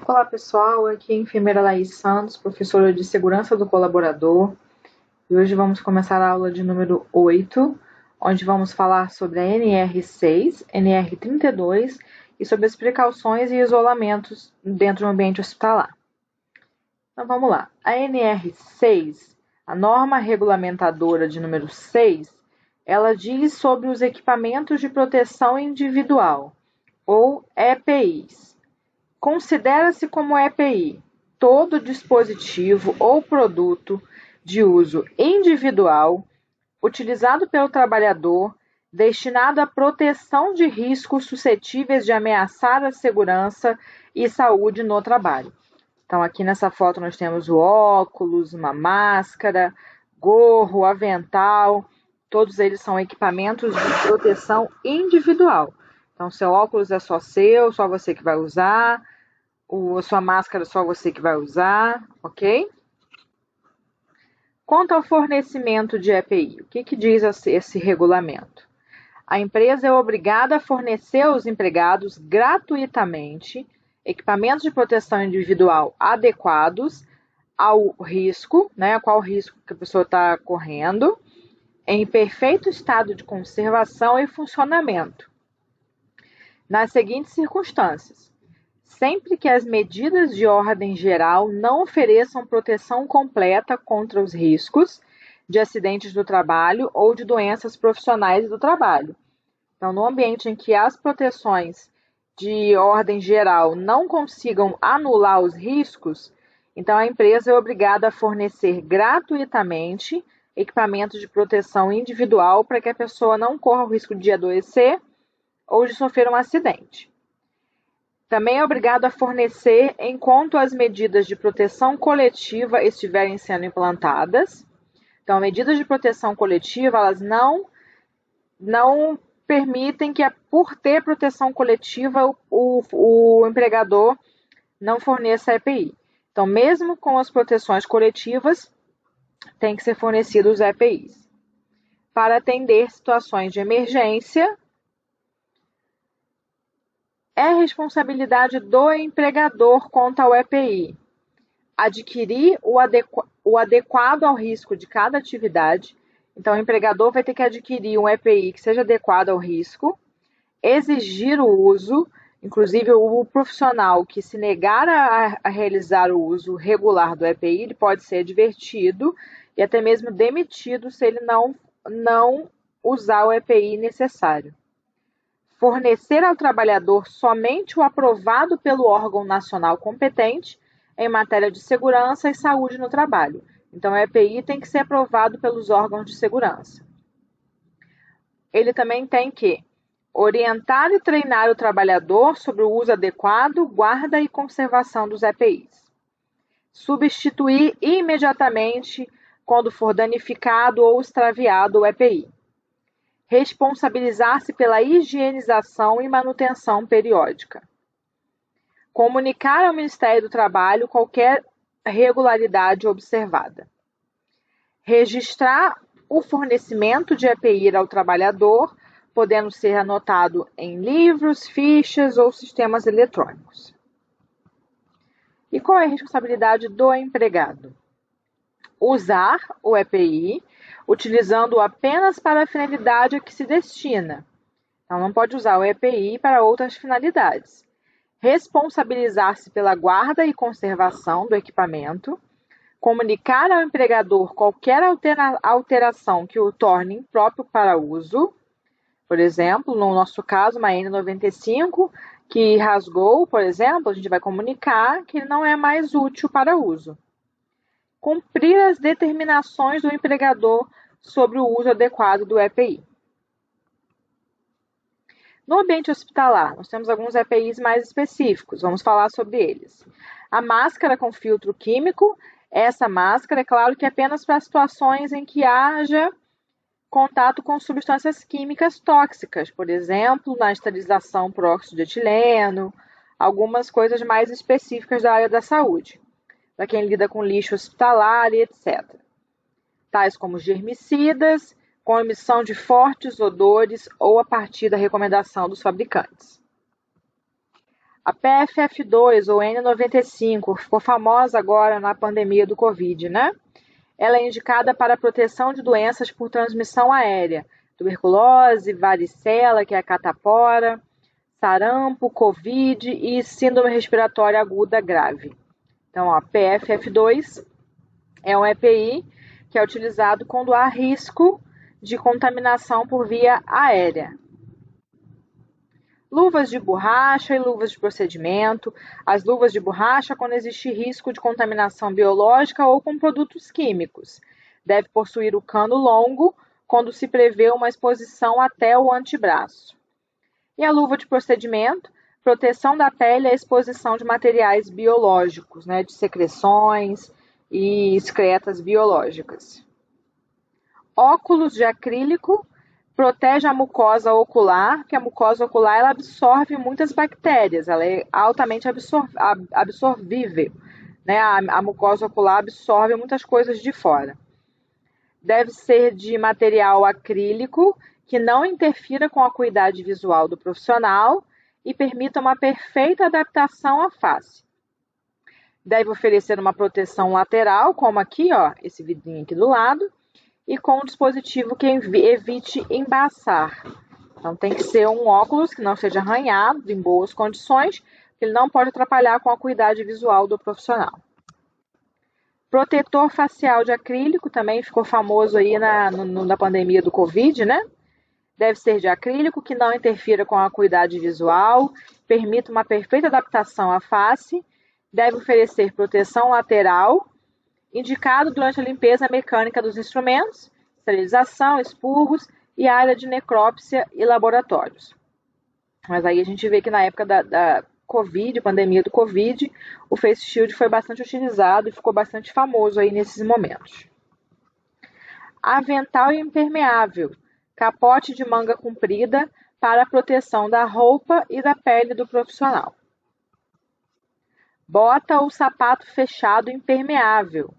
Olá pessoal, aqui é a enfermeira Laís Santos, professora de Segurança do Colaborador, e hoje vamos começar a aula de número 8, onde vamos falar sobre a NR6, NR32 e sobre as precauções e isolamentos dentro do ambiente hospitalar. Então vamos lá. A NR6, a norma regulamentadora de número 6, ela diz sobre os equipamentos de proteção individual, ou EPIs. Considera-se como EPI todo dispositivo ou produto de uso individual utilizado pelo trabalhador destinado à proteção de riscos suscetíveis de ameaçar a segurança e saúde no trabalho. Então, aqui nessa foto nós temos o óculos, uma máscara, gorro, avental, todos eles são equipamentos de proteção individual. Então, seu óculos é só seu, só você que vai usar, a sua máscara é só você que vai usar, ok? Quanto ao fornecimento de EPI, o que diz esse regulamento? A empresa é obrigada a fornecer aos empregados gratuitamente equipamentos de proteção individual adequados ao risco, né, qual risco que a pessoa está correndo, em perfeito estado de conservação e funcionamento, nas seguintes circunstâncias: sempre que as medidas de ordem geral não ofereçam proteção completa contra os riscos de acidentes do trabalho ou de doenças profissionais do trabalho. Então, no ambiente em que as proteções de ordem geral não consigam anular os riscos, então a empresa é obrigada a fornecer gratuitamente equipamentos de proteção individual para que a pessoa não corra o risco de adoecer ou de sofrer um acidente. Também é obrigado a fornecer enquanto as medidas de proteção coletiva estiverem sendo implantadas. Então, medidas de proteção coletiva, elas não permitem que, por ter proteção coletiva, o empregador não forneça EPI. Então, mesmo com as proteções coletivas, tem que ser fornecidos EPIs. Para atender situações de emergência, é responsabilidade do empregador quanto ao EPI adquirir o adequado ao risco de cada atividade. Então, o empregador vai ter que adquirir um EPI que seja adequado ao risco, exigir o uso, inclusive o profissional que se negar a realizar o uso regular do EPI, ele pode ser advertido e até mesmo demitido se ele não usar o EPI necessário. Fornecer ao trabalhador somente o aprovado pelo órgão nacional competente em matéria de segurança e saúde no trabalho. Então, o EPI tem que ser aprovado pelos órgãos de segurança. Ele também tem que orientar e treinar o trabalhador sobre o uso adequado, guarda e conservação dos EPIs. Substituir imediatamente quando for danificado ou extraviado o EPI. Responsabilizar-se pela higienização e manutenção periódica. Comunicar ao Ministério do Trabalho qualquer irregularidade observada. Registrar o fornecimento de EPI ao trabalhador, podendo ser anotado em livros, fichas ou sistemas eletrônicos. E qual é a responsabilidade do empregado? Usar o EPI, utilizando-o apenas para a finalidade a que se destina. Então, não pode usar o EPI para outras finalidades. Responsabilizar-se pela guarda e conservação do equipamento, comunicar ao empregador qualquer alteração que o torne impróprio para uso, por exemplo, no nosso caso, uma N95 que rasgou, por exemplo, a gente vai comunicar que ele não é mais útil para uso. Cumprir as determinações do empregador sobre o uso adequado do EPI. No ambiente hospitalar, nós temos alguns EPIs mais específicos, vamos falar sobre eles. A máscara com filtro químico, essa máscara, é claro que é apenas para situações em que haja contato com substâncias químicas tóxicas, por exemplo, na esterilização por óxido de etileno, algumas coisas mais específicas da área da saúde, para quem lida com lixo hospitalar e etc. Tais como germicidas, com emissão de fortes odores ou a partir da recomendação dos fabricantes. A PFF2 ou N95 ficou famosa agora na pandemia do Covid, né? Ela é indicada para a proteção de doenças por transmissão aérea, tuberculose, varicela, que é a catapora, sarampo, Covid e síndrome respiratória aguda grave. Então, a PFF2 é um EPI que é utilizado quando há risco de contaminação por via aérea. Luvas de borracha e luvas de procedimento. As luvas de borracha quando existe risco de contaminação biológica ou com produtos químicos. Deve possuir o cano longo quando se prevê uma exposição até o antebraço. E a luva de procedimento, proteção da pele à exposição de materiais biológicos, né, de secreções e excretas biológicas. Óculos de acrílico protege a mucosa ocular, porque a mucosa ocular ela absorve muitas bactérias, ela é altamente absorvível, né? A mucosa ocular absorve muitas coisas de fora. Deve ser de material acrílico, que não interfira com a acuidade visual do profissional e permita uma perfeita adaptação à face. Deve oferecer uma proteção lateral, como aqui, ó, esse vidrinho aqui do lado, e com um dispositivo que evite embaçar. Então tem que ser um óculos que não seja arranhado, em boas condições, ele não pode atrapalhar com a acuidade visual do profissional. Protetor facial de acrílico, também ficou famoso aí na pandemia do Covid, né? Deve ser de acrílico, que não interfira com a acuidade visual, permita uma perfeita adaptação à face, deve oferecer proteção lateral, indicado durante a limpeza mecânica dos instrumentos, esterilização, expurgos e área de necrópsia e laboratórios. Mas aí a gente vê que na época da Covid, pandemia do Covid, o Face Shield foi bastante utilizado e ficou bastante famoso aí nesses momentos. Avental impermeável, capote de manga comprida para a proteção da roupa e da pele do profissional. Bota ou sapato fechado impermeável,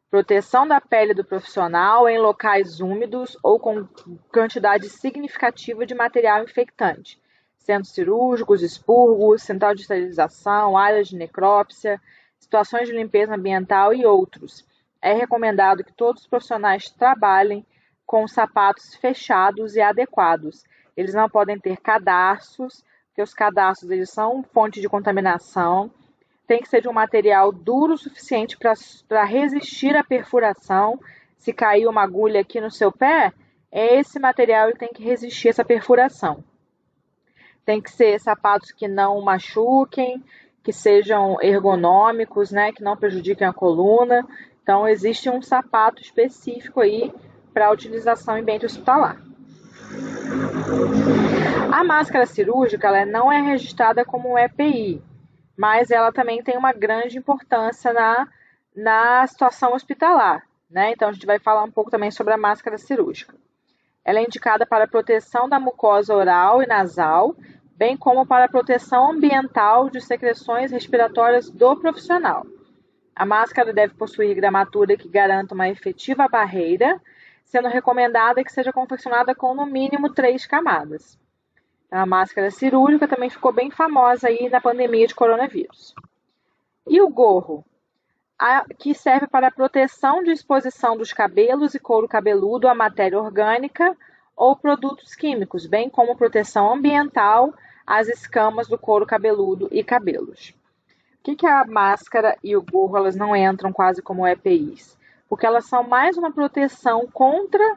proteção da pele do profissional em locais úmidos ou com quantidade significativa de material infectante, centros cirúrgicos, expurgos, central de esterilização, áreas de necrópsia, situações de limpeza ambiental e outros. É recomendado que todos os profissionais trabalhem com sapatos fechados e adequados. Eles não podem ter cadarços, porque os cadarços eles são fonte de contaminação. Tem que ser de um material duro o suficiente para resistir à perfuração. Se cair uma agulha aqui no seu pé, esse material ele tem que resistir a essa perfuração. Tem que ser sapatos que não machuquem, que sejam ergonômicos, né, que não prejudiquem a coluna. Então, existe um sapato específico aí para utilização em ambiente hospitalar. A máscara cirúrgica ela não é registrada como um EPI, mas ela também tem uma grande importância na situação hospitalar, né? Então, a gente vai falar um pouco também sobre a máscara cirúrgica. Ela é indicada para a proteção da mucosa oral e nasal, bem como para a proteção ambiental de secreções respiratórias do profissional. A máscara deve possuir gramatura que garanta uma efetiva barreira, sendo recomendada que seja confeccionada com no mínimo 3 camadas. A máscara cirúrgica também ficou bem famosa aí na pandemia de coronavírus. E o gorro, que serve para a proteção de exposição dos cabelos e couro cabeludo à matéria orgânica ou produtos químicos, bem como proteção ambiental às escamas do couro cabeludo e cabelos. Por que a máscara e o gorro elas não entram quase como EPIs? Porque elas são mais uma proteção contra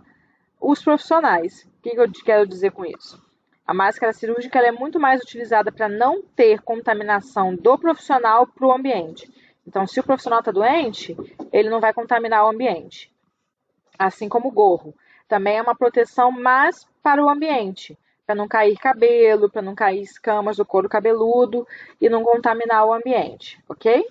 os profissionais. O que eu quero dizer com isso? A máscara cirúrgica ela é muito mais utilizada para não ter contaminação do profissional para o ambiente. Então, se o profissional está doente, ele não vai contaminar o ambiente. Assim como o gorro. Também é uma proteção mais para o ambiente, para não cair cabelo, para não cair escamas do couro cabeludo e não contaminar o ambiente, ok?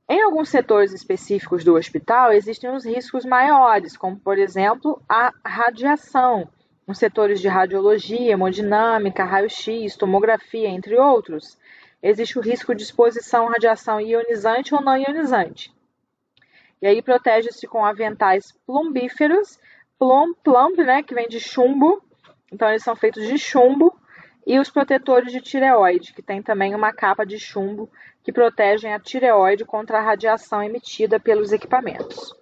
Em alguns setores específicos do hospital, existem os riscos maiores, como, por exemplo, a radiação, nos setores de radiologia, hemodinâmica, raio-x, tomografia, entre outros. Existe o risco de exposição à radiação ionizante ou não ionizante. E aí protege-se com aventais plumbíferos, plumb, né, que vem de chumbo. Então, eles são feitos de chumbo E os protetores de tireoide, que tem também uma capa de chumbo que protegem a tireoide contra a radiação emitida pelos equipamentos.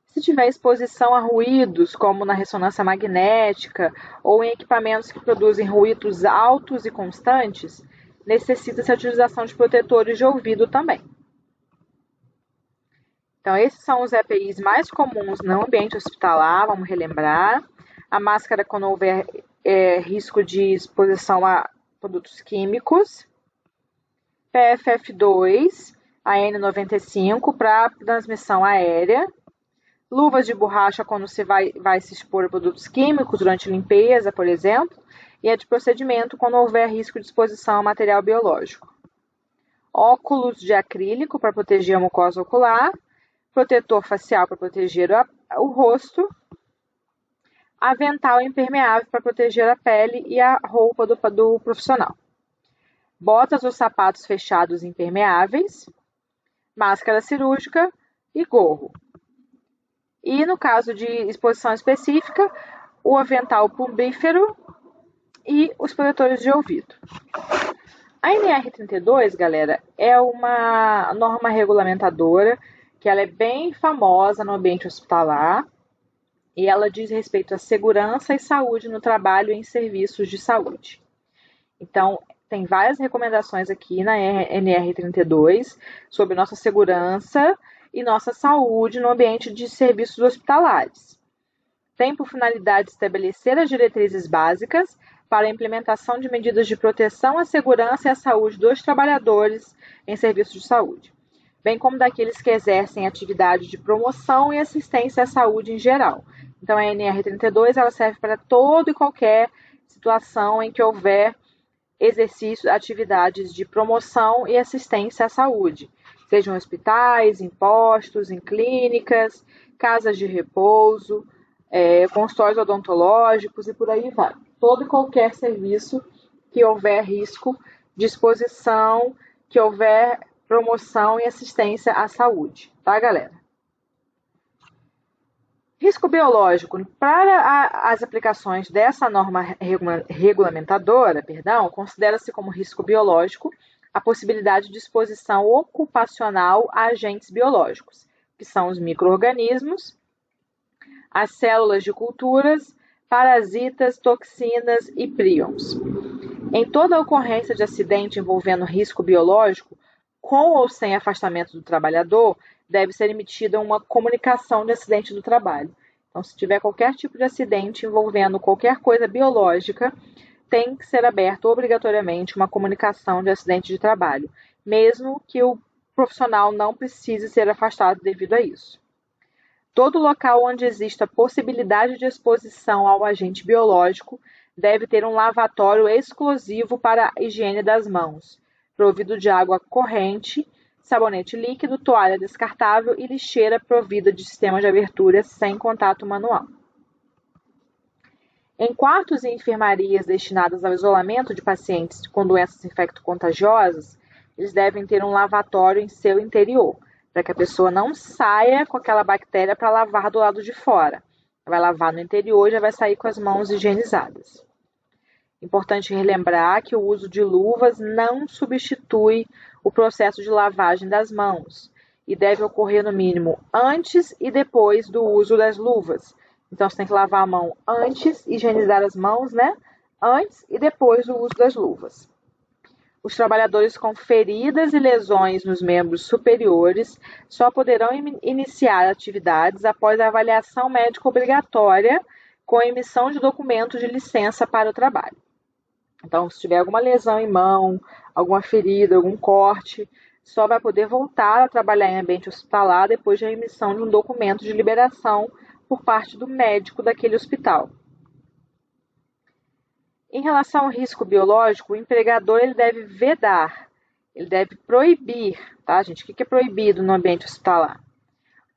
Se tiver exposição a ruídos, como na ressonância magnética ou em equipamentos que produzem ruídos altos e constantes, necessita-se a utilização de protetores de ouvido também. Então, esses são os EPIs mais comuns no ambiente hospitalar, vamos relembrar. A máscara quando houver risco de exposição a produtos químicos. PFF2, a N95 para transmissão aérea. Luvas de borracha quando você vai se expor a produtos químicos durante limpeza, por exemplo. E a de procedimento quando houver risco de exposição a material biológico. Óculos de acrílico para proteger a mucosa ocular. Protetor facial para proteger o rosto. Avental impermeável para proteger a pele e a roupa do profissional. Botas ou sapatos fechados impermeáveis. Máscara cirúrgica e gorro. E no caso de exposição específica, o avental pumbífero e os protetores de ouvido. A NR32, galera, é uma norma regulamentadora que ela é bem famosa no ambiente hospitalar e ela diz respeito à segurança e saúde no trabalho em serviços de saúde. Então, tem várias recomendações aqui na NR32 sobre nossa segurança e nossa saúde no ambiente de serviços hospitalares. Tem por finalidade estabelecer as diretrizes básicas para a implementação de medidas de proteção à segurança e à saúde dos trabalhadores em serviços de saúde, bem como daqueles que exercem atividade de promoção e assistência à saúde em geral. Então, a NR32 ela serve para toda e qualquer situação em que houver exercício, atividades de promoção e assistência à saúde, sejam em hospitais, em postos, em clínicas, casas de repouso, consultórios odontológicos e por aí vai. Todo e qualquer serviço que houver risco de exposição, que houver promoção e assistência à saúde, tá, galera? Risco biológico. Para as aplicações dessa norma regulamentadora, considera-se como risco biológico a possibilidade de exposição ocupacional a agentes biológicos, que são os micro-organismos, as células de culturas, parasitas, toxinas e príons. Em toda ocorrência de acidente envolvendo risco biológico, com ou sem afastamento do trabalhador, deve ser emitida uma comunicação de acidente do trabalho. Então, se tiver qualquer tipo de acidente envolvendo qualquer coisa biológica, tem que ser aberta obrigatoriamente uma comunicação de acidente de trabalho, mesmo que o profissional não precise ser afastado devido a isso. Todo local onde exista possibilidade de exposição ao agente biológico deve ter um lavatório exclusivo para a higiene das mãos, provido de água corrente, sabonete líquido, toalha descartável e lixeira provida de sistema de abertura sem contato manual. Em quartos e enfermarias destinadas ao isolamento de pacientes com doenças infecto-contagiosas, eles devem ter um lavatório em seu interior, para que a pessoa não saia com aquela bactéria para lavar do lado de fora. Vai lavar no interior e já vai sair com as mãos higienizadas. Importante relembrar que o uso de luvas não substitui o processo de lavagem das mãos e deve ocorrer no mínimo antes e depois do uso das luvas. Então, você tem que lavar a mão antes, higienizar as mãos, né? Antes e depois do uso das luvas. Os trabalhadores com feridas e lesões nos membros superiores só poderão iniciar atividades após a avaliação médica obrigatória com a emissão de documentos de licença para o trabalho. Então, se tiver alguma lesão em mão, alguma ferida, algum corte, só vai poder voltar a trabalhar em ambiente hospitalar depois da emissão de um documento de liberação por parte do médico daquele hospital. Em relação ao risco biológico, o empregador ele deve vedar, ele deve proibir, tá, gente? O que é proibido no ambiente hospitalar?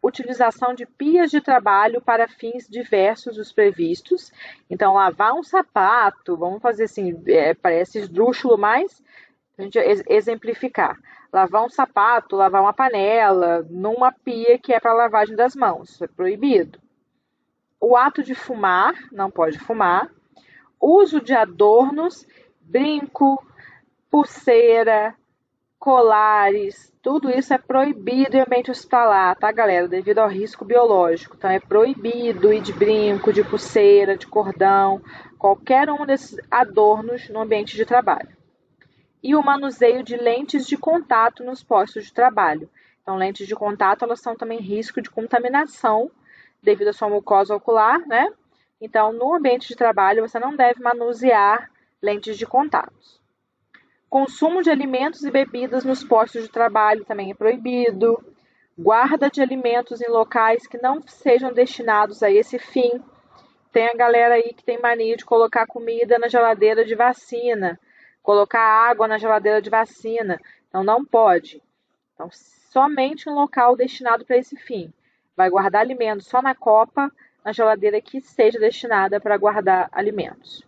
Utilização de pias de trabalho para fins diversos dos previstos. Então, lavar um sapato, vamos fazer assim, parece esdrúxulo, mas a gente exemplificar. Lavar um sapato, lavar uma panela, numa pia que é para lavagem das mãos, isso é proibido. O ato de fumar, não pode fumar. Uso de adornos, brinco, pulseira, colares, tudo isso é proibido em ambiente hospitalar, tá, galera? Devido ao risco biológico. Então, é proibido ir de brinco, de pulseira, de cordão, qualquer um desses adornos no ambiente de trabalho. E o manuseio de lentes de contato nos postos de trabalho. Então, lentes de contato, elas são também risco de contaminação devido à sua mucosa ocular, né? Então, no ambiente de trabalho, você não deve manusear lentes de contato. Consumo de alimentos e bebidas nos postos de trabalho também é proibido. Guarda de alimentos em locais que não sejam destinados a esse fim. Tem a galera aí que tem mania de colocar comida na geladeira de vacina, colocar água na geladeira de vacina. Então, não pode. Então, somente em local destinado para esse fim. Vai guardar alimentos só na copa, na geladeira que seja destinada para guardar alimentos.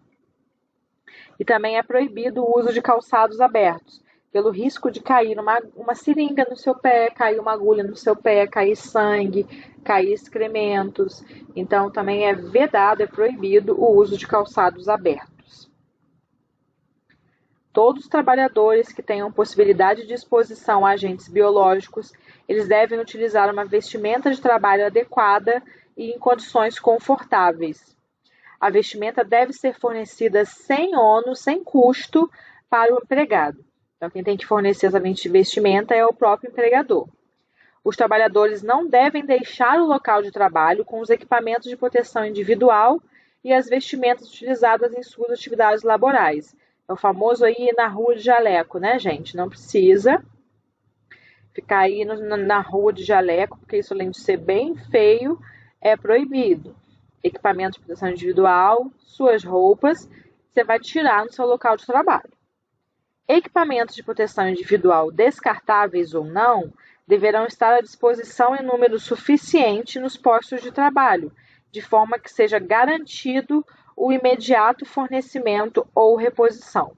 E também é proibido o uso de calçados abertos, pelo risco de cair uma seringa no seu pé, cair uma agulha no seu pé, cair sangue, cair excrementos. Então, também é vedado, é proibido o uso de calçados abertos. Todos os trabalhadores que tenham possibilidade de exposição a agentes biológicos, eles devem utilizar uma vestimenta de trabalho adequada e em condições confortáveis. A vestimenta deve ser fornecida sem ônus, sem custo para o empregado. Então, quem tem que fornecer essa vestimenta é o próprio empregador. Os trabalhadores não devem deixar o local de trabalho com os equipamentos de proteção individual e as vestimentas utilizadas em suas atividades laborais. É o famoso aí na rua de jaleco, né, gente? Não precisa ficar aí na rua de jaleco, porque isso, além de ser bem feio, é proibido. Equipamento de proteção individual, suas roupas, você vai tirar no seu local de trabalho. Equipamentos de proteção individual, descartáveis ou não, deverão estar à disposição em número suficiente nos postos de trabalho, de forma que seja garantido o imediato fornecimento ou reposição.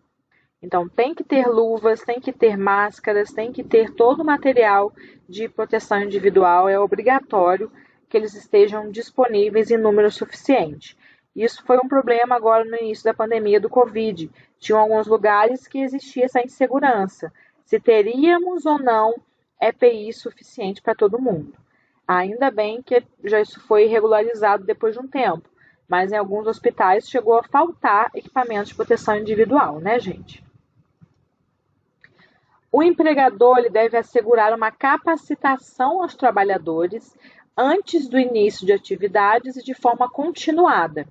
Então, tem que ter luvas, tem que ter máscaras, tem que ter todo o material de proteção individual, é obrigatório que eles estejam disponíveis em número suficiente. Isso foi um problema agora no início da pandemia do Covid. Tinham alguns lugares que existia essa insegurança, se teríamos ou não EPI suficiente para todo mundo. Ainda bem que já isso foi regularizado depois de um tempo, mas em alguns hospitais chegou a faltar equipamentos de proteção individual, né, gente? O empregador ele deve assegurar uma capacitação aos trabalhadores antes do início de atividades e de forma continuada,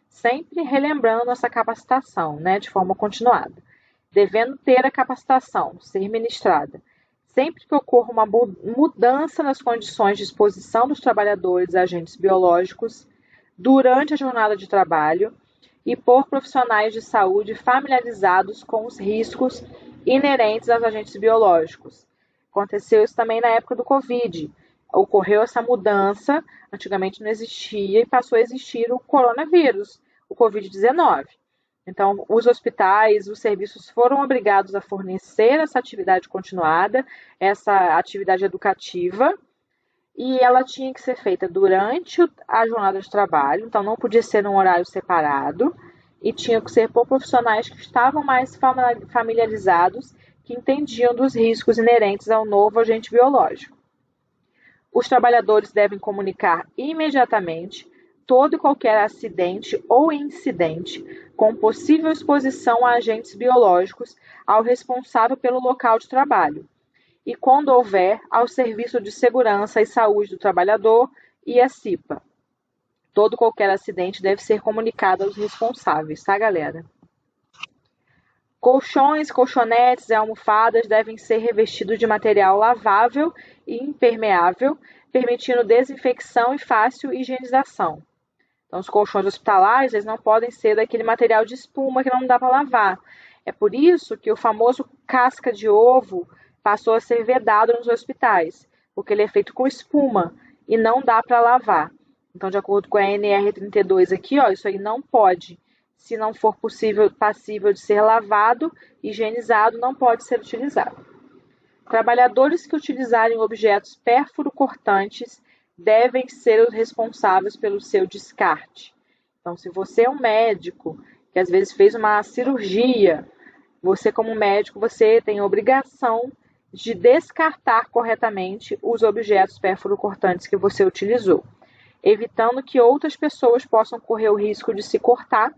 sempre relembrando essa capacitação, né, de forma continuada, devendo ter a capacitação, ser ministrada. Sempre que ocorra uma mudança nas condições de exposição dos trabalhadores a agentes biológicos durante a jornada de trabalho e por profissionais de saúde familiarizados com os riscos inerentes aos agentes biológicos. Aconteceu isso também na época do Covid. Ocorreu essa mudança, antigamente não existia e passou a existir o coronavírus, o Covid-19. Então, os hospitais, os serviços foram obrigados a fornecer essa atividade continuada, essa atividade educativa, e ela tinha que ser feita durante a jornada de trabalho, então não podia ser num horário separado, e tinha que ser por profissionais que estavam mais familiarizados, que entendiam dos riscos inerentes ao novo agente biológico. Os trabalhadores devem comunicar imediatamente todo e qualquer acidente ou incidente com possível exposição a agentes biológicos ao responsável pelo local de trabalho e, quando houver, ao Serviço de Segurança e Saúde do Trabalhador e à CIPA. Todo e qualquer acidente deve ser comunicado aos responsáveis, tá, galera? Colchões, colchonetes e almofadas devem ser revestidos de material lavável e impermeável, permitindo desinfecção e fácil higienização. Então, os colchões hospitalares, eles não podem ser daquele material de espuma que não dá para lavar. É por isso que o famoso casca de ovo passou a ser vedado nos hospitais, porque ele é feito com espuma e não dá para lavar. Então, de acordo com a NR32 aqui, ó, isso aí não pode. Se não for passível de ser lavado, higienizado, não pode ser utilizado. Trabalhadores que utilizarem objetos pérfuro-cortantes devem ser os responsáveis pelo seu descarte. Então, se você é um médico que às vezes fez uma cirurgia. Você, como médico, você tem a obrigação de descartar corretamente os objetos perfuro-cortantes que você utilizou, evitando que outras pessoas possam correr o risco de se cortar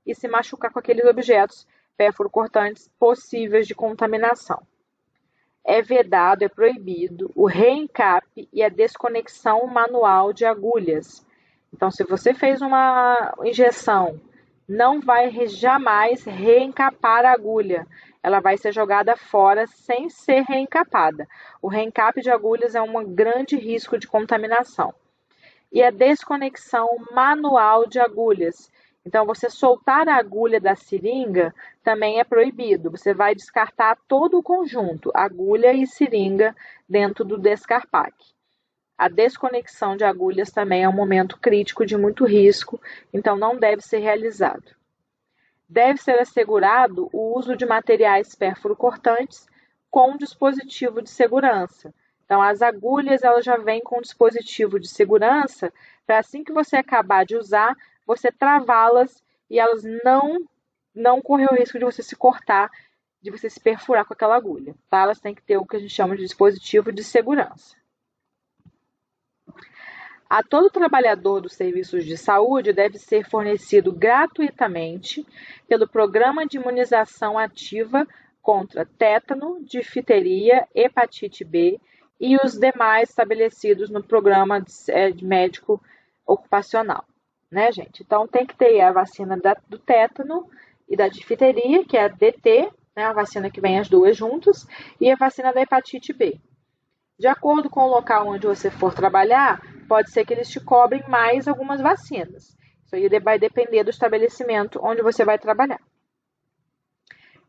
e se machucar com aqueles objetos perfuro-cortantes possíveis de contaminação. É vedado, é proibido o reencape e a desconexão manual de agulhas. Então, se você fez uma injeção, não vai jamais reencapar a agulha. Ela vai ser jogada fora sem ser reencapada. O reencape de agulhas é um grande risco de contaminação. E a desconexão manual de agulhas. Então, você soltar a agulha da seringa também é proibido. Você vai descartar todo o conjunto, agulha e seringa, dentro do descarpaque. A desconexão de agulhas também é um momento crítico de muito risco, então não deve ser realizado. Deve ser assegurado o uso de materiais perfuro-cortantes com dispositivo de segurança. Então, as agulhas elas já vêm com dispositivo de segurança, para assim que você acabar de usar, você travá-las e elas não correr o risco de você se cortar, de você se perfurar com aquela agulha. Tá? Elas têm que ter o que a gente chama de dispositivo de segurança. A todo trabalhador dos serviços de saúde deve ser fornecido gratuitamente pelo Programa de Imunização Ativa contra tétano, difteria, hepatite B e os demais estabelecidos no Programa de Médico Ocupacional, né, gente? Então, tem que ter a vacina do tétano e da difteria, que é a DT, né, a vacina que vem as duas juntas, e a vacina da hepatite B. De acordo com o local onde você for trabalhar, pode ser que eles te cobrem mais algumas vacinas. Isso aí vai depender do estabelecimento onde você vai trabalhar.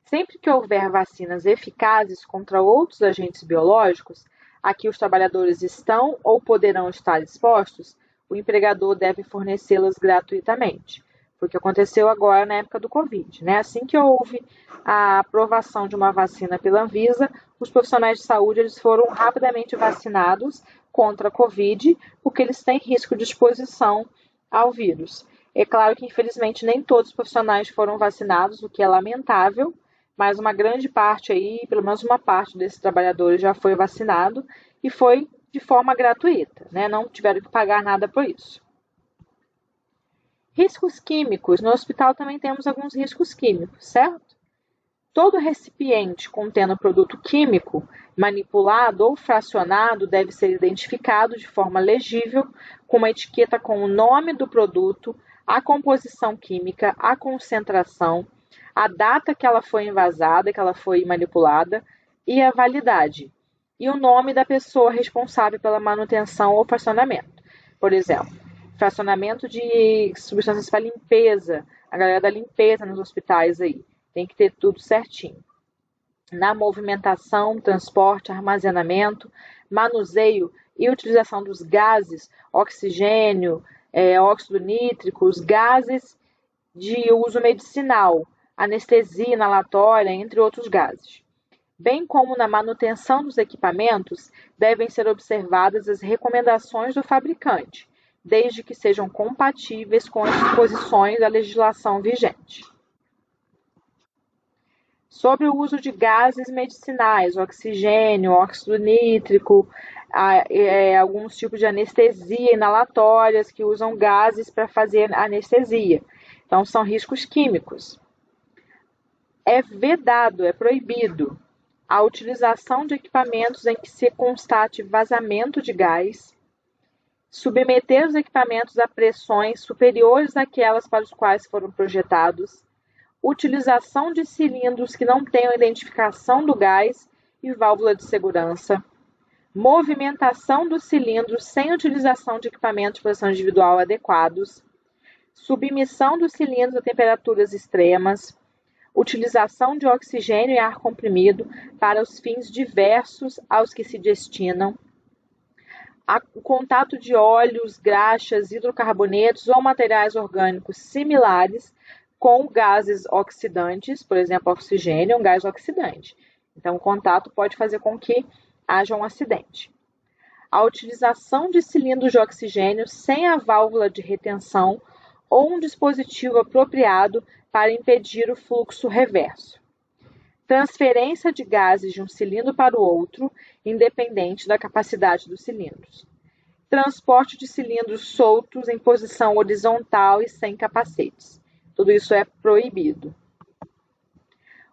Sempre que houver vacinas eficazes contra outros agentes biológicos, a que os trabalhadores estão ou poderão estar expostos, o empregador deve fornecê-las gratuitamente. Foi o que aconteceu agora na época do Covid, né? Assim que houve a aprovação de uma vacina pela Anvisa, os profissionais de saúde eles foram rapidamente vacinados contra a Covid, porque eles têm risco de exposição ao vírus. É claro que, infelizmente, nem todos os profissionais foram vacinados, o que é lamentável, mas uma grande parte aí, pelo menos uma parte desses trabalhadores já foi vacinado e foi de forma gratuita, né? Não tiveram que pagar nada por isso. Riscos químicos. No hospital também temos alguns riscos químicos, certo? Todo recipiente contendo produto químico manipulado ou fracionado deve ser identificado de forma legível, com uma etiqueta com o nome do produto, a composição química, a concentração, a data que ela foi envasada, que ela foi manipulada e a validade. E o nome da pessoa responsável pela manutenção ou fracionamento. Por exemplo, fracionamento de substâncias para limpeza, a galera da limpeza nos hospitais aí, tem que ter tudo certinho. Na movimentação, transporte, armazenamento, manuseio e utilização dos gases, oxigênio, óxido nítrico, os gases de uso medicinal, anestesia inalatória, entre outros gases. Bem como na manutenção dos equipamentos, devem ser observadas as recomendações do fabricante, desde que sejam compatíveis com as disposições da legislação vigente. Sobre o uso de gases medicinais, oxigênio, óxido nítrico, alguns tipos de anestesia inalatórias que usam gases para fazer anestesia. Então, são riscos químicos. É vedado, é proibido a utilização de equipamentos em que se constate vazamento de gás, submeter os equipamentos a pressões superiores àquelas para os quais foram projetados, utilização de cilindros que não tenham identificação do gás e válvula de segurança, movimentação dos cilindros sem utilização de equipamentos de proteção individual adequados, submissão dos cilindros a temperaturas extremas, utilização de oxigênio e ar comprimido para os fins diversos aos que se destinam, o contato de óleos, graxas, hidrocarbonetos ou materiais orgânicos similares com gases oxidantes, por exemplo, oxigênio é um gás oxidante. Então, o contato pode fazer com que haja um acidente. A utilização de cilindros de oxigênio sem a válvula de retenção ou um dispositivo apropriado para impedir o fluxo reverso. Transferência de gases de um cilindro para o outro, independente da capacidade dos cilindros. Transporte de cilindros soltos em posição horizontal e sem capacetes. Tudo isso é proibido.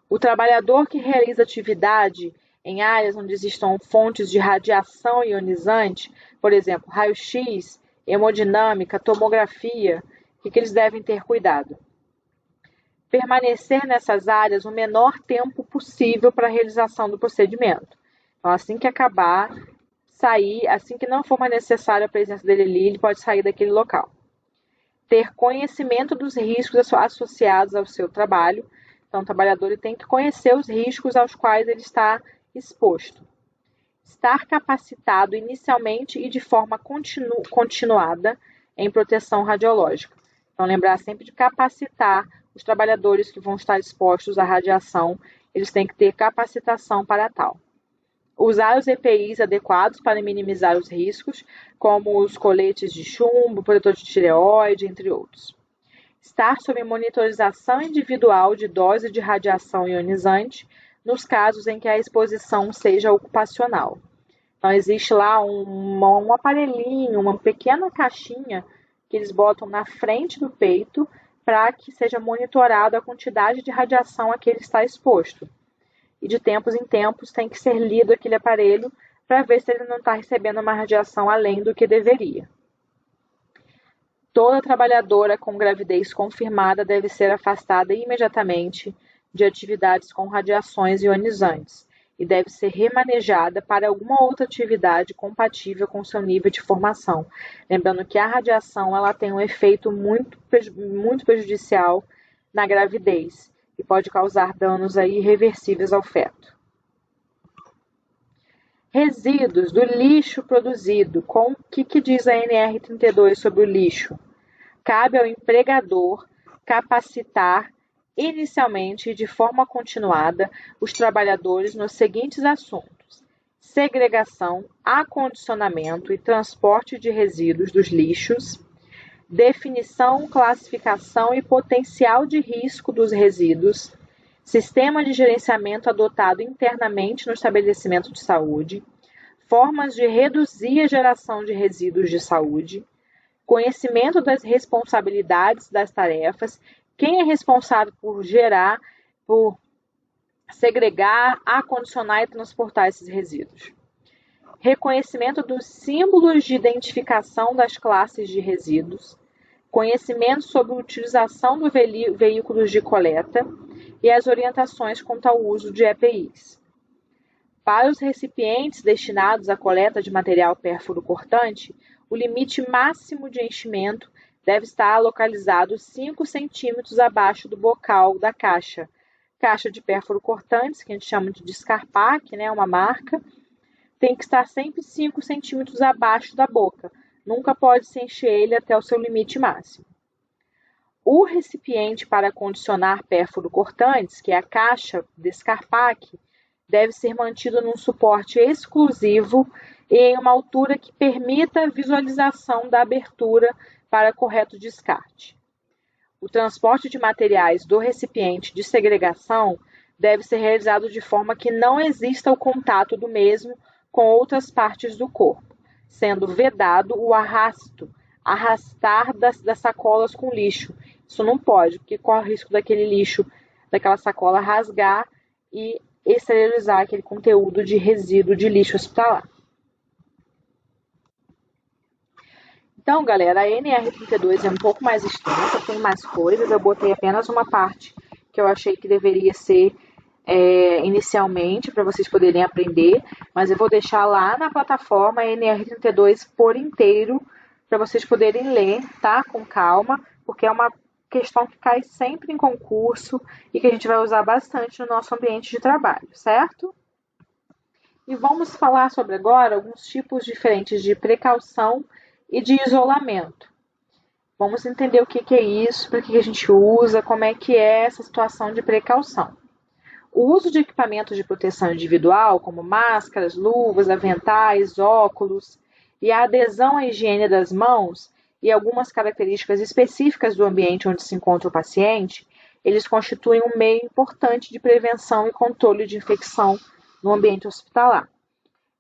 O trabalhador que realiza atividade em áreas onde existam fontes de radiação ionizante, por exemplo, raio-x, hemodinâmica, tomografia, o que eles devem ter cuidado? Permanecer nessas áreas o menor tempo possível para a realização do procedimento. Então, assim que acabar, sair, assim que não for mais necessária a presença dele ali, ele pode sair daquele local. Ter conhecimento dos riscos associados ao seu trabalho. Então, o trabalhador ele tem que conhecer os riscos aos quais ele está exposto. Estar capacitado inicialmente e de forma continuada em proteção radiológica. Então, lembrar sempre de capacitar os trabalhadores que vão estar expostos à radiação, eles têm que ter capacitação para tal. Usar os EPIs adequados para minimizar os riscos, como os coletes de chumbo, protetor de tireoide, entre outros. Estar sob monitorização individual de dose de radiação ionizante, nos casos em que a exposição seja ocupacional. Então, existe lá um aparelhinho, uma pequena caixinha que eles botam na frente do peito para que seja monitorado a quantidade de radiação a que ele está exposto. E de tempos em tempos tem que ser lido aquele aparelho para ver se ele não está recebendo uma radiação além do que deveria. Toda trabalhadora com gravidez confirmada deve ser afastada imediatamente de atividades com radiações ionizantes e deve ser remanejada para alguma outra atividade compatível com seu nível de formação. Lembrando que a radiação ela tem um efeito muito prejudicial na gravidez e pode causar danos aí irreversíveis ao feto. Resíduos do lixo produzido. O que diz a NR32 sobre o lixo? Cabe ao empregador capacitar inicialmente e de forma continuada os trabalhadores nos seguintes assuntos: segregação, acondicionamento e transporte de resíduos dos lixos, definição, classificação e potencial de risco dos resíduos, sistema de gerenciamento adotado internamente no estabelecimento de saúde, formas de reduzir a geração de resíduos de saúde, conhecimento das responsabilidades das tarefas, quem é responsável por gerar, por segregar, acondicionar e transportar esses resíduos. Reconhecimento dos símbolos de identificação das classes de resíduos, conhecimento sobre a utilização dos veículos de coleta e as orientações quanto ao uso de EPIs. Para os recipientes destinados à coleta de material pérfuro cortante, o limite máximo de enchimento deve estar localizado 5 centímetros abaixo do bocal da caixa. Caixa de pérfuro cortantes, que a gente chama de Scarpac, né, uma marca, tem que estar sempre 5 centímetros abaixo da boca. Nunca pode se encher ele até o seu limite máximo. O recipiente para condicionar pérfuro cortantes, que é a caixa de Scarpac, deve ser mantido num suporte exclusivo e em uma altura que permita a visualização da abertura para correto descarte. O transporte de materiais do recipiente de segregação deve ser realizado de forma que não exista o contato do mesmo com outras partes do corpo, sendo vedado o arrastar das sacolas com lixo. Isso não pode, porque corre o risco daquele lixo, daquela sacola rasgar e esterilizar aquele conteúdo de resíduo de lixo hospitalar. Então, galera, a NR32 é um pouco mais extensa, tem mais coisas. Eu botei apenas uma parte que eu achei que deveria ser inicialmente, para vocês poderem aprender, mas eu vou deixar lá na plataforma a NR32 por inteiro, para vocês poderem ler, tá? Com calma, porque é uma questão que cai sempre em concurso e que a gente vai usar bastante no nosso ambiente de trabalho, certo? E vamos falar sobre agora alguns tipos diferentes de precaução e de isolamento. Vamos entender o que é isso, para que a gente usa, como é que é essa situação de precaução. O uso de equipamentos de proteção individual, como máscaras, luvas, aventais, óculos, e a adesão à higiene das mãos e algumas características específicas do ambiente onde se encontra o paciente, eles constituem um meio importante de prevenção e controle de infecção no ambiente hospitalar.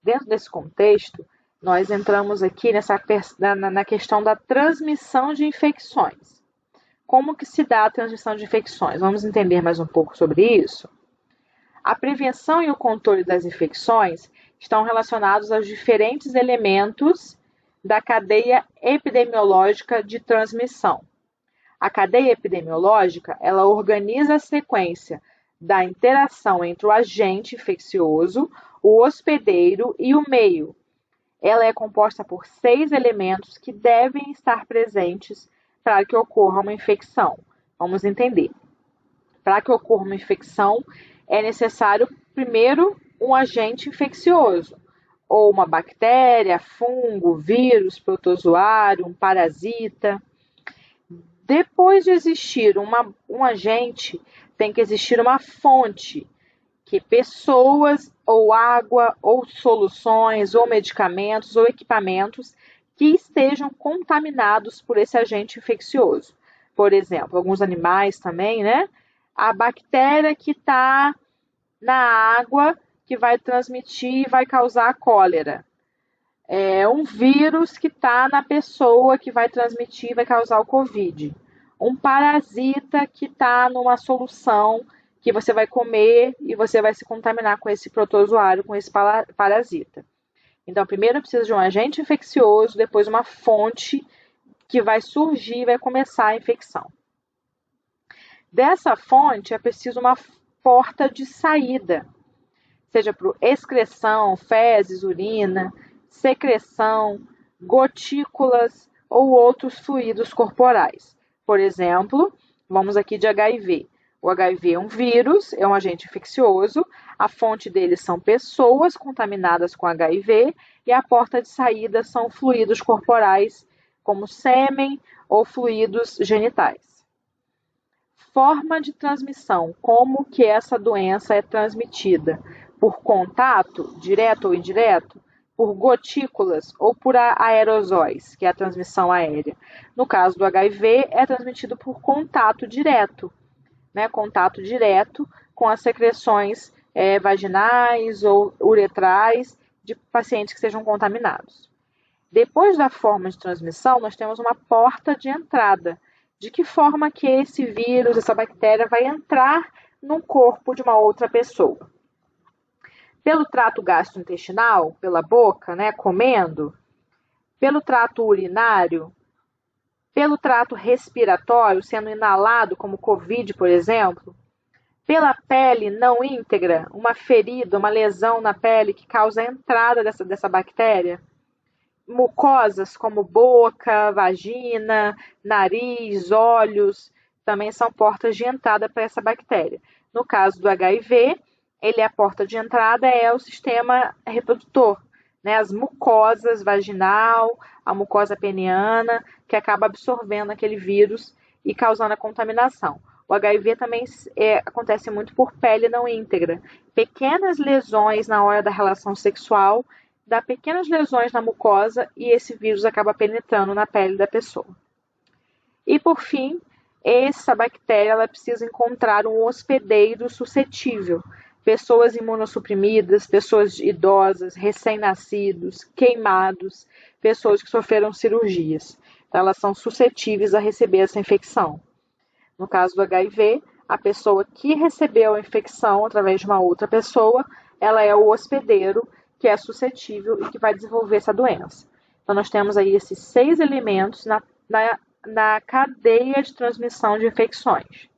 Dentro desse contexto, nós entramos aqui na questão da transmissão de infecções. Como que se dá a transmissão de infecções? Vamos entender mais um pouco sobre isso? A prevenção e o controle das infecções estão relacionados aos diferentes elementos da cadeia epidemiológica de transmissão. A cadeia epidemiológica, ela organiza a sequência da interação entre o agente infeccioso, o hospedeiro e o meio. Ela é composta por 6 elementos que devem estar presentes para que ocorra uma infecção. Vamos entender. Para que ocorra uma infecção, é necessário, primeiro, um agente infeccioso, ou uma bactéria, fungo, vírus, protozoário, um parasita. Depois de existir um agente, tem que existir uma fonte, que pessoas, ou água, ou soluções, ou medicamentos, ou equipamentos que estejam contaminados por esse agente infeccioso. Por exemplo, alguns animais também, né? A bactéria que está na água, que vai transmitir e vai causar a cólera. Um vírus que está na pessoa, que vai transmitir e vai causar o Covid. Um parasita que está numa solução que você vai comer e você vai se contaminar com esse protozoário, com esse parasita. Então, primeiro precisa de um agente infeccioso, depois uma fonte que vai surgir e vai começar a infecção. Dessa fonte é preciso uma porta de saída, seja por excreção, fezes, urina, secreção, gotículas ou outros fluidos corporais. Por exemplo, vamos aqui de HIV. O HIV é um vírus, é um agente infeccioso, a fonte dele são pessoas contaminadas com HIV e a porta de saída são fluidos corporais, como sêmen ou fluidos genitais. Forma de transmissão, como que essa doença é transmitida? Por contato, direto ou indireto? Por gotículas ou por aerosóis, que é a transmissão aérea? No caso do HIV, é transmitido por contato direto, né? Contato direto com as secreções vaginais ou uretrais de pacientes que sejam contaminados. Depois da forma de transmissão, nós temos uma porta de entrada. De que forma que esse vírus, essa bactéria, vai entrar no corpo de uma outra pessoa? Pelo trato gastrointestinal, pela boca, né, comendo, pelo trato urinário, pelo trato respiratório, sendo inalado, como Covid, por exemplo, pela pele não íntegra, uma ferida, uma lesão na pele que causa a entrada dessa bactéria, mucosas como boca, vagina, nariz, olhos, também são portas de entrada para essa bactéria. No caso do HIV, a porta de entrada é o sistema reprodutor, né? As mucosas vaginal, a mucosa peniana, que acaba absorvendo aquele vírus e causando a contaminação. O HIV também acontece muito por pele não íntegra. Pequenas lesões na hora da relação sexual dá pequenas lesões na mucosa e esse vírus acaba penetrando na pele da pessoa. E por fim, essa bactéria ela precisa encontrar um hospedeiro suscetível. Pessoas imunossuprimidas, pessoas idosas, recém-nascidos, queimados, pessoas que sofreram cirurgias. Então, elas são suscetíveis a receber essa infecção. No caso do HIV, a pessoa que recebeu a infecção através de uma outra pessoa, ela é o hospedeiro que é suscetível e que vai desenvolver essa doença. Então, nós temos aí esses 6 elementos na cadeia de transmissão de infecções.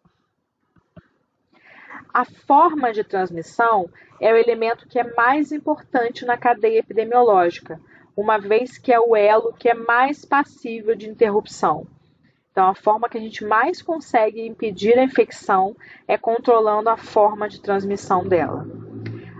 A forma de transmissão é o elemento que é mais importante na cadeia epidemiológica, uma vez que é o elo que é mais passível de interrupção. Então, a forma que a gente mais consegue impedir a infecção é controlando a forma de transmissão dela.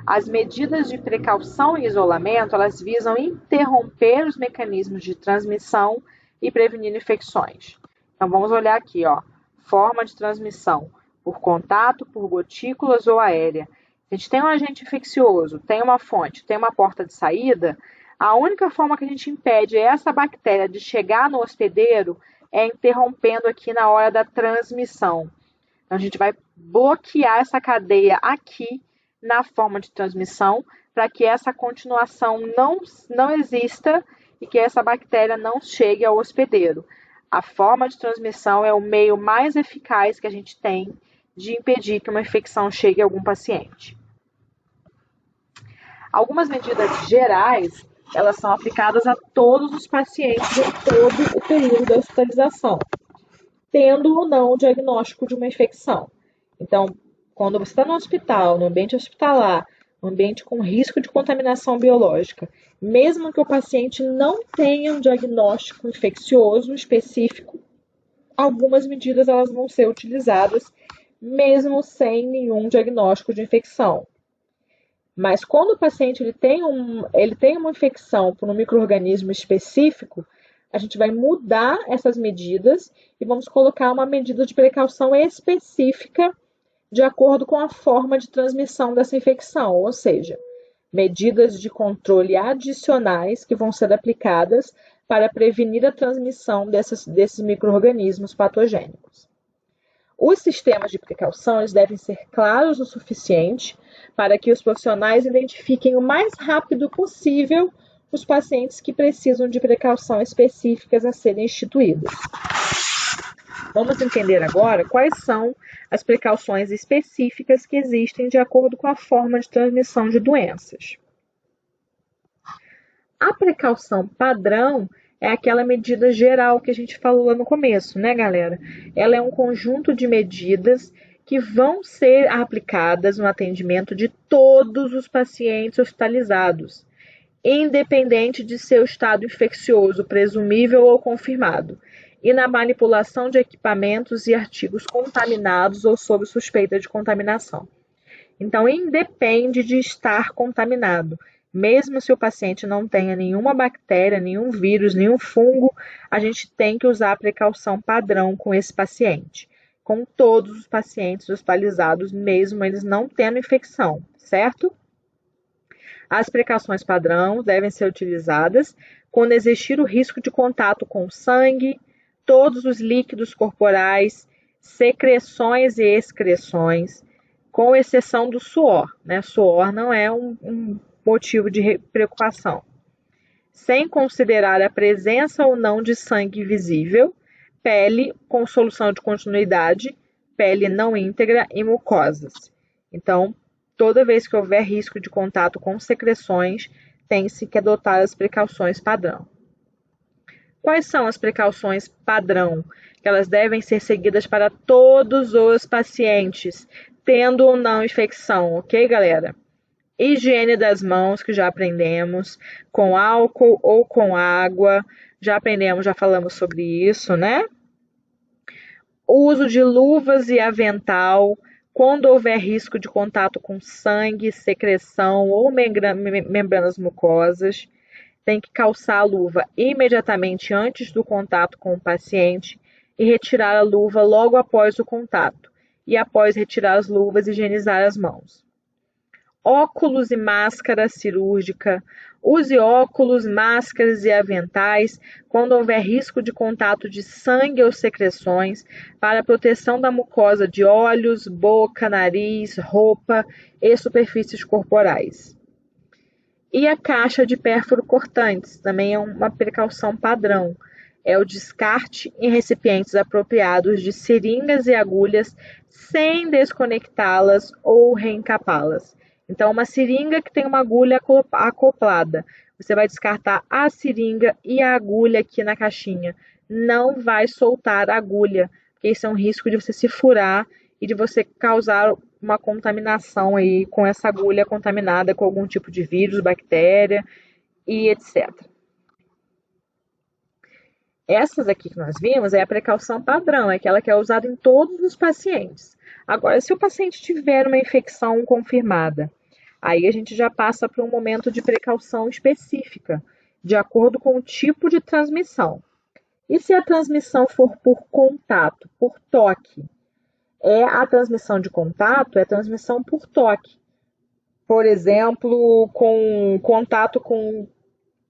As medidas de precaução e isolamento, elas visam interromper os mecanismos de transmissão e prevenir infecções. Então, vamos olhar aqui, ó, forma de transmissão, por contato, por gotículas ou aérea. Se a gente tem um agente infeccioso, tem uma fonte, tem uma porta de saída, A única forma que a gente impede essa bactéria de chegar no hospedeiro é interrompendo aqui na hora da transmissão. Então, a gente vai bloquear essa cadeia aqui na forma de transmissão para que essa continuação não exista e que essa bactéria não chegue ao hospedeiro. A forma de transmissão é o meio mais eficaz que a gente tem de impedir que uma infecção chegue a algum paciente. Algumas medidas gerais, elas são aplicadas a todos os pacientes em todo o período da hospitalização, tendo ou não o diagnóstico de uma infecção. Então, quando você está no hospital, no ambiente hospitalar, no ambiente com risco de contaminação biológica, mesmo que o paciente não tenha um diagnóstico infeccioso específico, algumas medidas elas vão ser utilizadas mesmo sem nenhum diagnóstico de infecção. Mas quando o paciente ele tem uma infecção por um micro-organismo específico, a gente vai mudar essas medidas e vamos colocar uma medida de precaução específica de acordo com a forma de transmissão dessa infecção, ou seja, medidas de controle adicionais que vão ser aplicadas para prevenir a transmissão desses micro-organismos patogênicos. Os sistemas de precaução eles devem ser claros o suficiente para que os profissionais identifiquem o mais rápido possível os pacientes que precisam de precaução específicas a serem instituídas. Vamos entender agora quais são as precauções específicas que existem de acordo com a forma de transmissão de doenças. A precaução padrão é aquela medida geral que a gente falou lá no começo, né, galera? Ela é um conjunto de medidas que vão ser aplicadas no atendimento de todos os pacientes hospitalizados, independente de seu estado infeccioso presumível ou confirmado, e na manipulação de equipamentos e artigos contaminados ou sob suspeita de contaminação. Então, independe de estar contaminado. Mesmo se o paciente não tenha nenhuma bactéria, nenhum vírus, nenhum fungo, a gente tem que usar a precaução padrão com esse paciente, com todos os pacientes hospitalizados, mesmo eles não tendo infecção, certo? As precauções padrão devem ser utilizadas quando existir o risco de contato com sangue, todos os líquidos corporais, secreções e excreções, com exceção do suor, né? Suor não é um motivo de preocupação. Sem considerar a presença ou não de sangue visível, pele com solução de continuidade, pele não íntegra e mucosas. Então, toda vez que houver risco de contato com secreções, tem-se que adotar as precauções padrão. Quais são as precauções padrão? Elas devem ser seguidas para todos os pacientes, tendo ou não infecção, ok, galera? Higiene das mãos, que já aprendemos, com álcool ou com água, já aprendemos, já falamos sobre isso, né? O uso de luvas e avental, quando houver risco de contato com sangue, secreção ou membranas mucosas. Tem que calçar a luva imediatamente antes do contato com o paciente e retirar a luva logo após o contato. E após retirar as luvas, higienizar as mãos. Óculos e máscara cirúrgica. Use óculos, máscaras e aventais quando houver risco de contato de sangue ou secreções para a proteção da mucosa de olhos, boca, nariz, roupa e superfícies corporais. E a caixa de pérfuro cortantes também é uma precaução padrão. É o descarte em recipientes apropriados de seringas e agulhas sem desconectá-las ou reencapá-las. Então, uma seringa que tem uma agulha acoplada, você vai descartar a seringa e a agulha aqui na caixinha. Não vai soltar a agulha, porque isso é um risco de você se furar e de você causar uma contaminação aí com essa agulha contaminada com algum tipo de vírus, bactéria e etc. Essas aqui que nós vimos é a precaução padrão, é aquela que é usada em todos os pacientes. Agora, se o paciente tiver uma infecção confirmada, aí a gente já passa para um momento de precaução específica, de acordo com o tipo de transmissão. E se a transmissão for por contato, por toque? A transmissão de contato é a transmissão por toque. Por exemplo, com contato com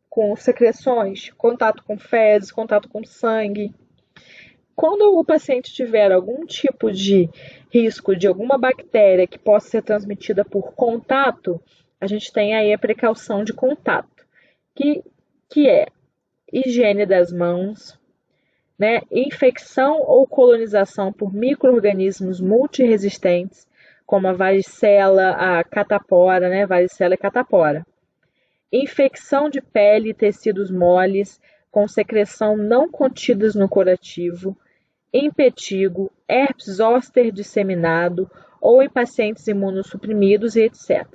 com secreções, contato com fezes, contato com sangue. Quando o paciente tiver algum tipo de risco de alguma bactéria que possa ser transmitida por contato, a gente tem aí a precaução de contato, que é higiene das mãos, né? Infecção ou colonização por micro-organismos multiresistentes, como a varicela, a catapora, né? Varicela e catapora. Infecção de pele e tecidos moles, com secreção não contidas no curativo, impetigo, herpes zoster disseminado ou em pacientes imunossuprimidos e etc.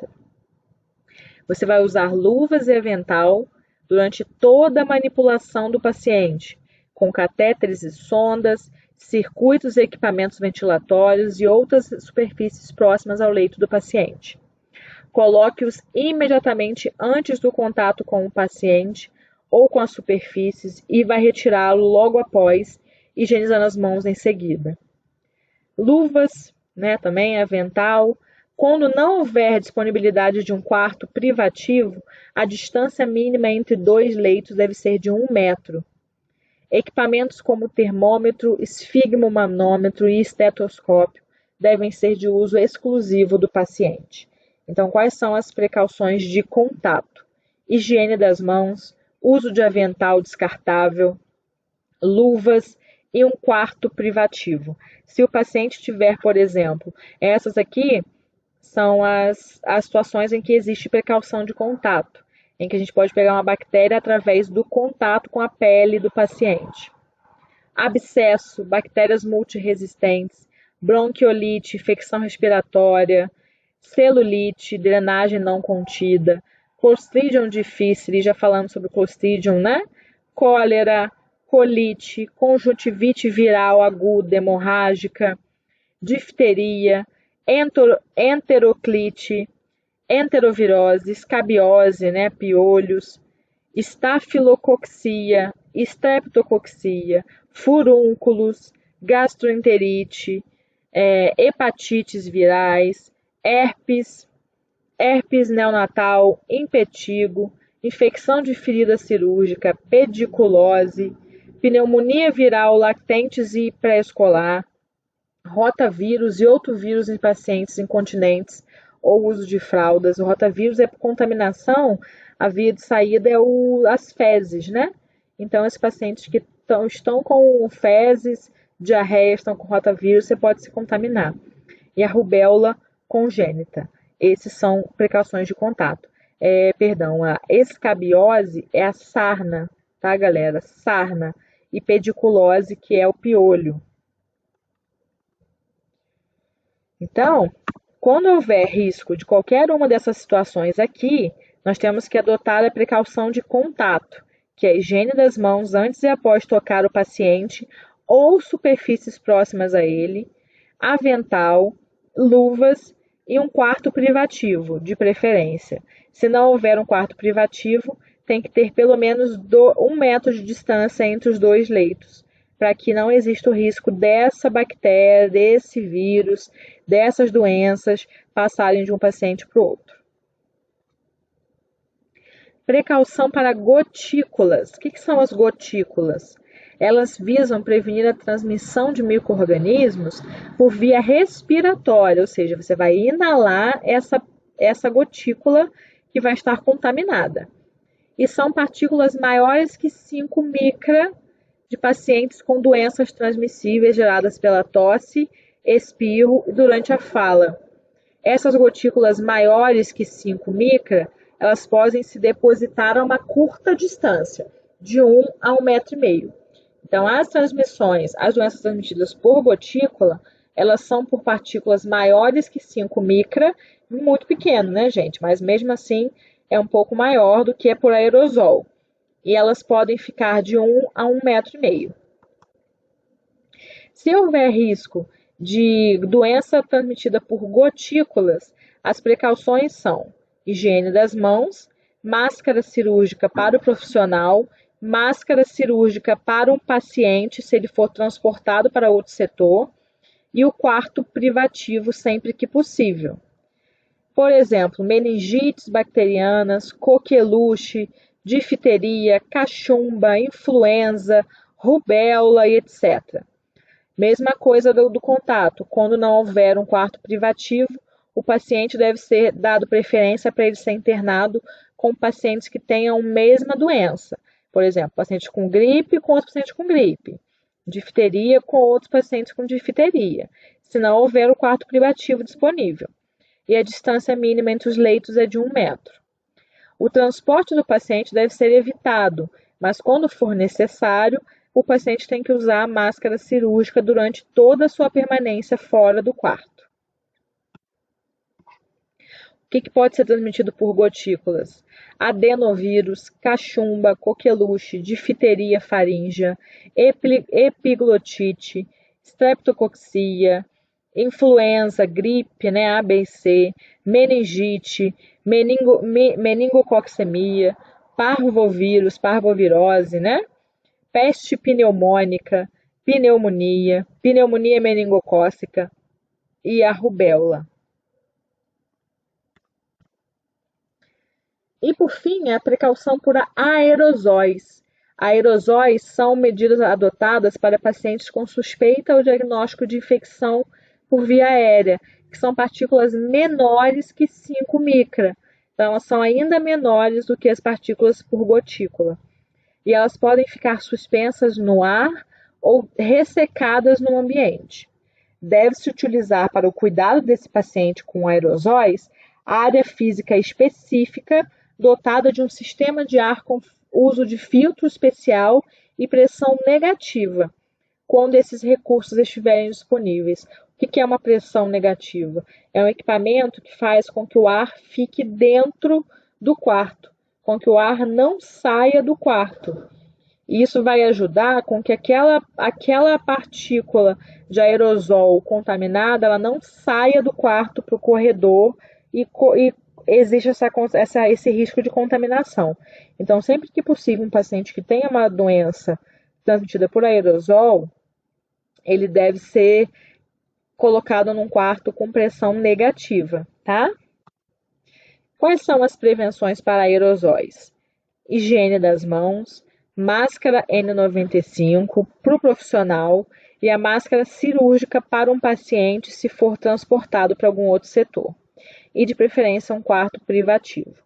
Você vai usar luvas e avental durante toda a manipulação do paciente, com catéteres e sondas, circuitos e equipamentos ventilatórios e outras superfícies próximas ao leito do paciente. Coloque-os imediatamente antes do contato com o paciente ou com as superfícies e vai retirá-lo logo após, higienizando as mãos em seguida. Luvas, né, também avental. Quando não houver disponibilidade de um quarto privativo, a distância mínima entre dois leitos deve ser de 1 metro. Equipamentos como termômetro, esfigmomanômetro e estetoscópio devem ser de uso exclusivo do paciente. Então, quais são as precauções de contato? Higiene das mãos, uso de avental descartável, luvas e um quarto privativo. Se o paciente tiver, por exemplo, essas aqui são as situações em que existe precaução de contato, em que a gente pode pegar uma bactéria através do contato com a pele do paciente. Abscesso, bactérias multiresistentes, bronquiolite, infecção respiratória, celulite, drenagem não contida, Clostridium difficile, já falamos sobre Clostridium, né? Cólera, colite, conjuntivite viral aguda, hemorrágica, difteria, enteroclite, enterovirose, escabiose, né? Piolhos, estafilococcia, streptococcia, furúnculos, gastroenterite, hepatites virais, herpes neonatal, impetigo, infecção de ferida cirúrgica, pediculose, pneumonia viral lactentes e pré-escolar, rotavírus e outro vírus em pacientes incontinentes ou uso de fraldas. O rotavírus é por contaminação, a via de saída é as fezes, né? Então, esses pacientes que estão com fezes, diarreia, estão com rotavírus, você pode se contaminar. E a rubéola congênita. Esses são precauções de contato. A escabiose é a sarna, tá, galera? Sarna. E pediculose, que é o piolho. Então, quando houver risco de qualquer uma dessas situações aqui, nós temos que adotar a precaução de contato, que é a higiene das mãos antes e após tocar o paciente ou superfícies próximas a ele, avental, luvas e um quarto privativo, de preferência. Se não houver um quarto privativo, tem que ter pelo menos 1 metro de distância entre os dois leitos, para que não exista o risco dessa bactéria, desse vírus, dessas doenças passarem de um paciente para o outro. Precaução para gotículas. O que são as gotículas? Elas visam prevenir a transmissão de micro-organismos por via respiratória, ou seja, você vai inalar essa gotícula que vai estar contaminada. E são partículas maiores que 5 micra de pacientes com doenças transmissíveis geradas pela tosse, espirro e durante a fala. Essas gotículas maiores que 5 micra, elas podem se depositar a uma curta distância, de 1 a 1,5 metro. Então, as doenças transmitidas por gotícula, elas são por partículas maiores que 5 micra, muito pequeno, né, gente? Mas mesmo assim, é um pouco maior do que é por aerosol. E elas podem ficar de 1 a 1,5 metro. Se houver risco de doença transmitida por gotículas, as precauções são higiene das mãos, máscara cirúrgica para o profissional, máscara cirúrgica para um paciente, se ele for transportado para outro setor, e o quarto privativo sempre que possível. Por exemplo, meningites bacterianas, coqueluche, difteria, cachumba, influenza, rubéola e etc. Mesma coisa do contato. Quando não houver um quarto privativo, o paciente deve ser dado preferência para ele ser internado com pacientes que tenham a mesma doença. Por exemplo, pacientes com gripe com outros pacientes com gripe. Difteria com outros pacientes com difteria, se não houver o quarto privativo disponível. E a distância mínima entre os leitos é de 1 metro. O transporte do paciente deve ser evitado, mas quando for necessário, o paciente tem que usar a máscara cirúrgica durante toda a sua permanência fora do quarto. O que pode ser transmitido por gotículas? Adenovírus, cachumba, coqueluche, difteria faríngea, epiglotite, streptococcia, influenza, gripe, né, A, B e C, meningite, meningococcemia, parvovírus, parvovirose, né? Peste pneumônica, pneumonia, pneumonia meningocócica e a rubéola. E, por fim, a precaução por aerosóis. Aerosóis são medidas adotadas para pacientes com suspeita ou diagnóstico de infecção por via aérea, que são partículas menores que 5 micra. Então, elas são ainda menores do que as partículas por gotícula. E elas podem ficar suspensas no ar ou ressecadas no ambiente. Deve-se utilizar para o cuidado desse paciente com aerosóis área física específica dotada de um sistema de ar com uso de filtro especial e pressão negativa, quando esses recursos estiverem disponíveis. O que é uma pressão negativa? É um equipamento que faz com que o ar fique dentro do quarto, com que o ar não saia do quarto. E isso vai ajudar com que aquela partícula de aerosol contaminada ela não saia do quarto para o corredor e existe esse risco de contaminação. Então, sempre que possível, um paciente que tenha uma doença transmitida por aerosol, ele deve ser colocado num quarto com pressão negativa, tá? Quais são as prevenções para aerosóis? Higiene das mãos, máscara N95 para o profissional e a máscara cirúrgica para um paciente se for transportado para algum outro setor. E de preferência um quarto privativo.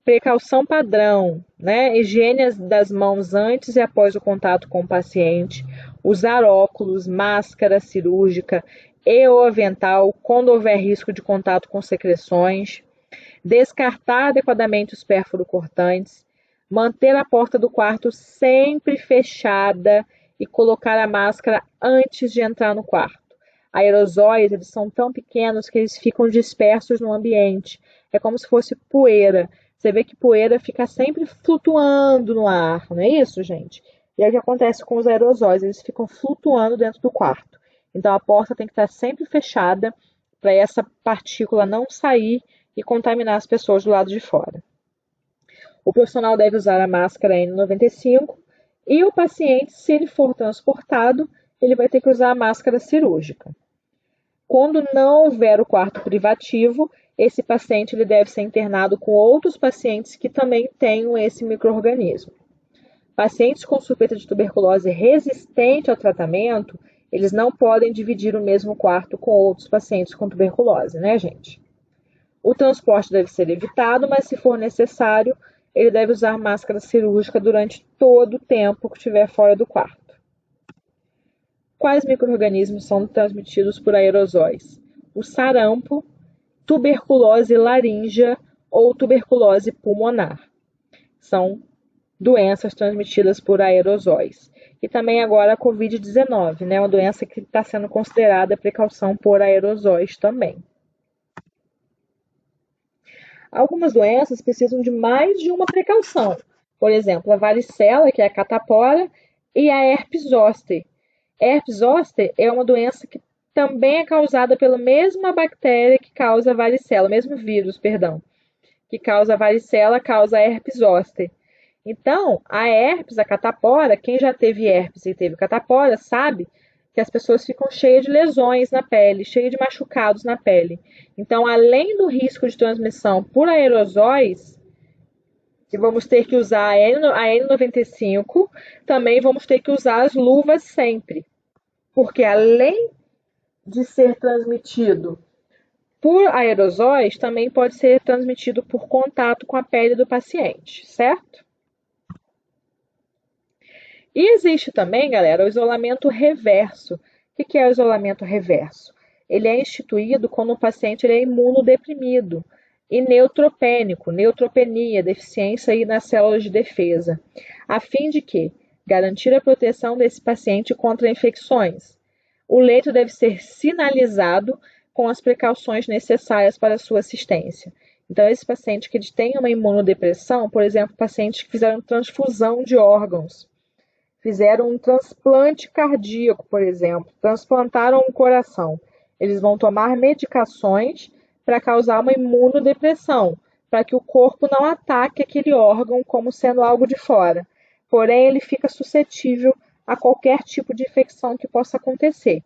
Precaução padrão, né? Higiene das mãos antes e após o contato com o paciente, usar óculos, máscara cirúrgica e ou avental quando houver risco de contato com secreções, descartar adequadamente os pérfuro-cortantes, manter a porta do quarto sempre fechada e colocar a máscara antes de entrar no quarto. Aerosóis, eles são tão pequenos que eles ficam dispersos no ambiente. É como se fosse poeira. Você vê que poeira fica sempre flutuando no ar, não é isso, gente? E é o que acontece com os aerosóis, eles ficam flutuando dentro do quarto. Então a porta tem que estar sempre fechada para essa partícula não sair e contaminar as pessoas do lado de fora. O profissional deve usar a máscara N95 e o paciente, se ele for transportado, ele vai ter que usar a máscara cirúrgica. Quando não houver o quarto privativo, esse paciente ele deve ser internado com outros pacientes que também tenham esse micro-organismo. Pacientes com suspeita de tuberculose resistente ao tratamento, eles não podem dividir o mesmo quarto com outros pacientes com tuberculose, né, gente? O transporte deve ser evitado, mas se for necessário, ele deve usar máscara cirúrgica durante todo o tempo que estiver fora do quarto. Quais micro-organismos são transmitidos por aerosóis? O sarampo, tuberculose laríngea ou tuberculose pulmonar. São doenças transmitidas por aerosóis. E também agora a Covid-19, né? Uma doença que está sendo considerada precaução por aerosóis também. Algumas doenças precisam de mais de uma precaução. Por exemplo, a varicela, que é a catapora, e a herpes zoster. Herpes zoster é uma doença que também é causada pela mesma bactéria que causa a varicela, mesmo vírus, perdão, que causa a varicela, causa a herpes zoster. Então, a herpes, a catapora, quem já teve herpes e teve catapora, sabe que as pessoas ficam cheias de lesões na pele, cheias de machucados na pele. Então, além do risco de transmissão por aerosóis, E vamos ter que usar a N95, também vamos ter que usar as luvas sempre, porque além de ser transmitido por aerosóis, também pode ser transmitido por contato com a pele do paciente, certo? E existe também, galera, o isolamento reverso. O que é o isolamento reverso? Ele é instituído quando o paciente é imunodeprimido e neutropênico, neutropenia, deficiência aí nas células de defesa, a fim de que garantir a proteção desse paciente contra infecções. O leito deve ser sinalizado com as precauções necessárias para a sua assistência. Então, esse paciente que tem uma imunodepressão, por exemplo, pacientes que fizeram transfusão de órgãos, fizeram um transplante cardíaco, por exemplo, transplantaram um coração. Eles vão tomar medicações para causar uma imunodepressão, para que o corpo não ataque aquele órgão como sendo algo de fora. Porém, ele fica suscetível a qualquer tipo de infecção que possa acontecer.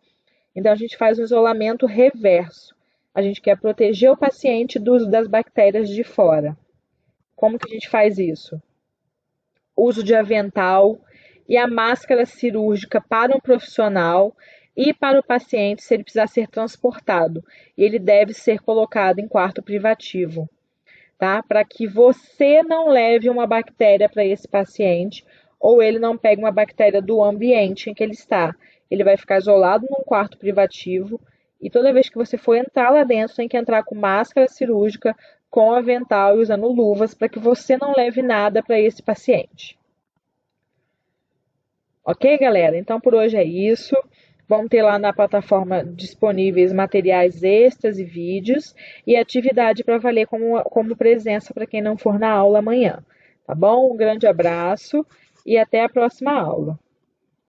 Então, a gente faz um isolamento reverso. A gente quer proteger o paciente das bactérias de fora. Como que a gente faz isso? Uso de avental e a máscara cirúrgica para um profissional e para o paciente se ele precisar ser transportado. E ele deve ser colocado em quarto privativo, tá? Para que você não leve uma bactéria para esse paciente ou ele não pegue uma bactéria do ambiente em que ele está. Ele vai ficar isolado num quarto privativo e toda vez que você for entrar lá dentro, tem que entrar com máscara cirúrgica, com avental e usando luvas para que você não leve nada para esse paciente. Ok, galera? Então, por hoje é isso. Vão ter lá na plataforma disponíveis materiais extras e vídeos e atividade para valer como presença para quem não for na aula amanhã. Tá bom? Um grande abraço e até a próxima aula.